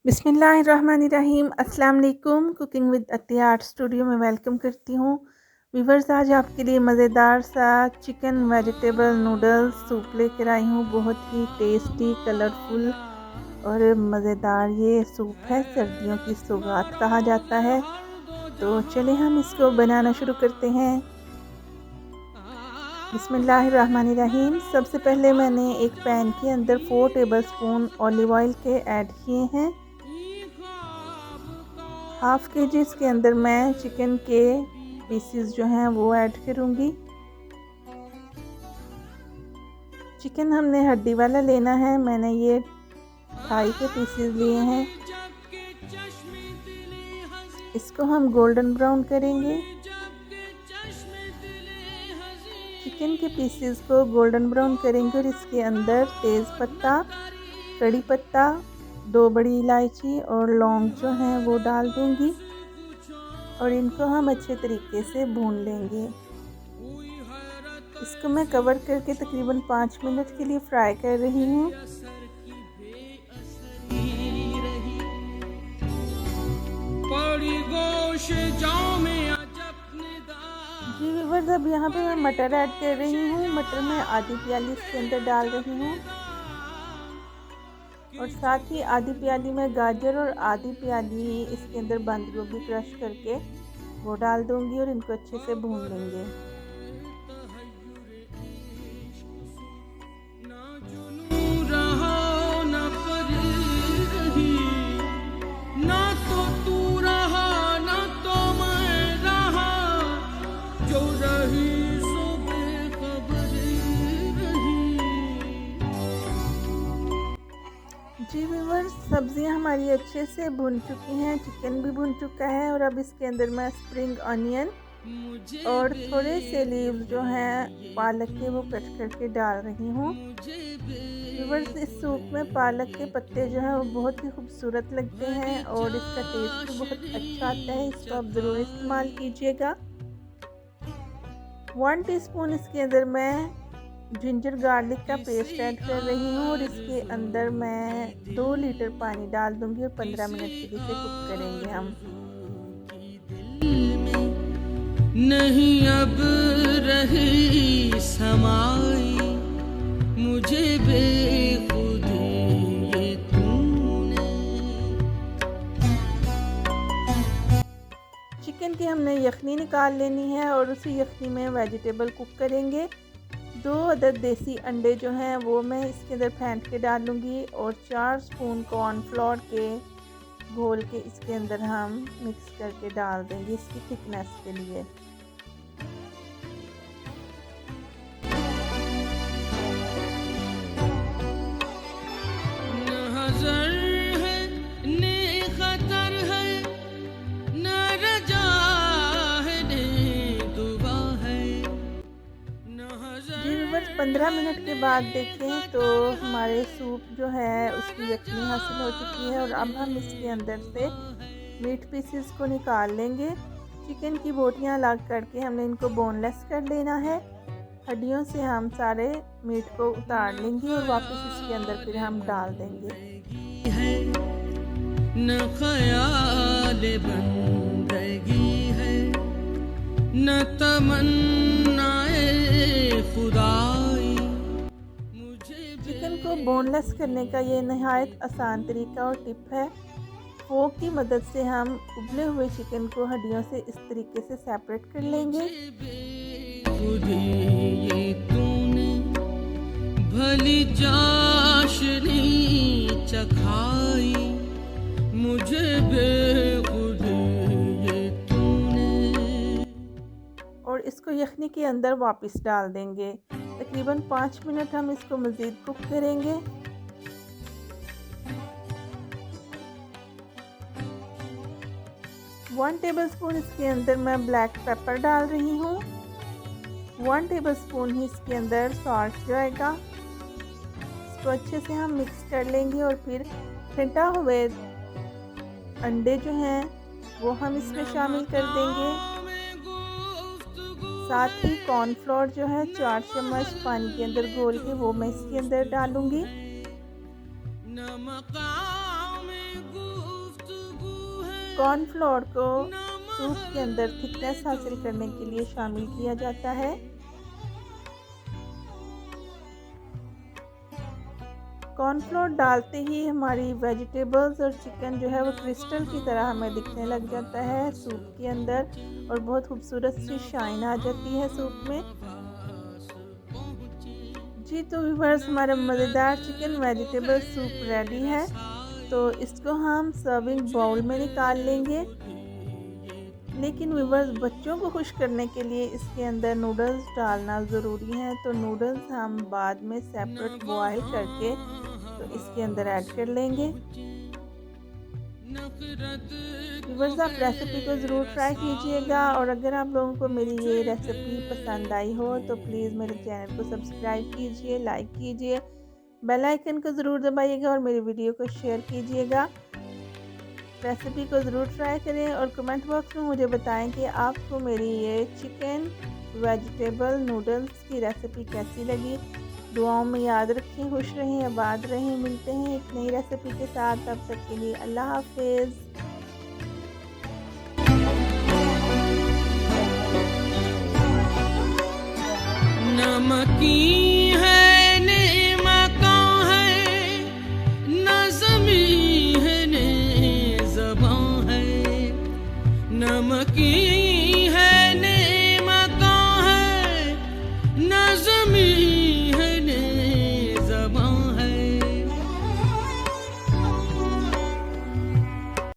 बिस्मिल्लाहिर्रहमानिर्रहीम। अस्सलाम वालेकुम। Cooking with Atiya art studio में वेलकम करती हूँ। व्यूवर्स, आज आपके लिए मज़ेदार सा चिकन वेजिटेबल नूडल्स सूप लेकर आई हूँ। बहुत ही टेस्टी, कलरफुल और मज़ेदार ये सूप है। सर्दियों की सौगात कहा जाता है। तो चलिए हम इसको बनाना शुरू करते हैं। बिस्मिल्लाहिर्रहमानिर्रहीम। सबसे पहले मैंने एक पैन के अंदर 4 टेबलस्पून ऑलिव ऑयल के ऐड किए हैं। हाफ़ kg इसके अंदर मैं चिकन के पीसीज जो हैं वो ऐड करूँगी। चिकन हमने हड्डी वाला लेना है। मैंने ये थाई के पीसीज लिए हैं। इसको हम गोल्डन ब्राउन करेंगे। चिकन के पीसीज को गोल्डन ब्राउन करेंगे और इसके अंदर तेज़ पत्ता, कड़ी पत्ता, 2 बड़ी इलायची और लौंग जो हैं वो डाल दूँगी और इनको हम अच्छे तरीके से भून लेंगे। इसको मैं कवर करके तकरीबन 5 मिनट के लिए फ्राई कर रही हूँ। जी व्यूअर्स, अब यहाँ पे मैं मटर ऐड कर रही हूँ। मटर में आधी प्याली इसके अंदर डाल रही हूँ और साथ ही आधी प्याली में गाजर और आधी प्याली इसके अंदर बंद गोभी क्रश करके वो डाल दूंगी और इनको अच्छे से भून लेंगे। जी व्यूअर्स, सब्जियां हमारी अच्छे से भुन चुकी हैं, चिकन भी भुन चुका है और अब इसके अंदर मैं स्प्रिंग ऑनियन और थोड़े से लीव्स जो हैं पालक के वो कट करके डाल रही हूँ। व्यूअर्स, इस सूप में पालक के पत्ते जो हैं वो बहुत ही खूबसूरत लगते हैं और इसका टेस्ट भी बहुत अच्छा आता है। इसको आप ज़रूर इस्तेमाल कीजिएगा। 1 टीस्पून इसके अंदर मैं जिंजर गार्लिक का पेस्ट ऐड कर रही हूँ और इसके अंदर मैं 2 लीटर पानी डाल दूंगी और 15 मिनट के लिए इसे कुक करेंगे हम। नहीं अब रही समाई मुझे बेखुदी ये तूने। चिकन की हमने यखनी निकाल लेनी है और उसी यखनी में वेजिटेबल कुक करेंगे। 2 अदद देसी अंडे जो हैं वो मैं इसके अंदर फेंट के डालूंगी और 4 स्पून कॉर्नफ्लोर के घोल के इसके अंदर हम मिक्स करके डाल देंगे इसकी थिकनेस के लिए। बस 15 मिनट के बाद देखें तो हमारे सूप जो है उसकी यखनी हासिल हो चुकी है और अब हम इसके अंदर से मीट पीसेस को निकाल लेंगे। चिकन की बोटियां अलग करके हमने इनको बोनलेस कर लेना है। हड्डियों से हम सारे मीट को उतार लेंगे और वापस इसके अंदर फिर हम डाल देंगे। न ख्याल बंदगी है न तमन्नाए खुदाई। चिकन को बोनलेस करने का ये नहायत आसान तरीका और टिप है। फोक की मदद से हम उबले हुए चिकन को हड्डियों से इस तरीके से सेपरेट कर लेंगे। ये तूने भली चाशनी चखाई मुझे बेखुदी ये तूने। और इसको यखनी के अंदर वापस डाल देंगे। तकरीबन 5 मिनट हम इसको मज़ीद कुक करेंगे। वन टेबलस्पून इसके अंदर मैं ब्लैक पेपर डाल रही हूँ। 1 टेबलस्पून ही इसके अंदर सॉल्ट जाएगा। इसको अच्छे से हम मिक्स कर लेंगे और फिर फेंटा हुए अंडे जो हैं वो हम इसमें शामिल कर देंगे। साथ ही कॉर्नफ्लोर जो है 4 चम्मच पानी के अंदर घोल के वो मैं इसके अंदर डालूंगी। कॉर्नफ्लोर को सूप के अंदर थिकनेस हासिल करने के लिए शामिल किया जाता है। कॉर्नफ्लोर डालते ही हमारी वेजिटेबल्स और चिकन जो है वो क्रिस्टल की तरह हमें दिखने लग जाता है सूप के अंदर, और बहुत खूबसूरत सी शाइन आ जाती है सूप में। जी तो व्यूअर्स, हमारा मज़ेदार चिकन वेजिटेबल सूप रेडी है। तो इसको हम सर्विंग बाउल में निकाल लेंगे। लेकिन व्यूअर्स, बच्चों को खुश करने के लिए इसके अंदर नूडल्स डालना ज़रूरी है। तो नूडल्स हम बाद में सेपरेट बॉईल करके तो इसके अंदर ऐड कर लेंगे। व्यूअर्स, आप रेसिपी को ज़रूर ट्राई कीजिएगा, और अगर आप लोगों को मेरी ये रेसिपी पसंद आई हो तो प्लीज़ मेरे चैनल को सब्सक्राइब कीजिए, लाइक कीजिए, बेल आइकन को ज़रूर दबाइएगा और मेरी वीडियो को शेयर कीजिएगा। रेसिपी को ज़रूर ट्राई करें और कमेंट बॉक्स में मुझे बताएं कि आपको मेरी ये चिकन वेजिटेबल नूडल्स की रेसिपी कैसी लगी। दुआओं में याद रखें, खुश रहें, आबाद रहें। मिलते हैं एक नई रेसिपी के साथ, तब तक के लिए अल्लाह हाफिज़। नमकी है नेमका है, नज़मी है ने ज़बां है। नमकी है नेमका है, नज़मी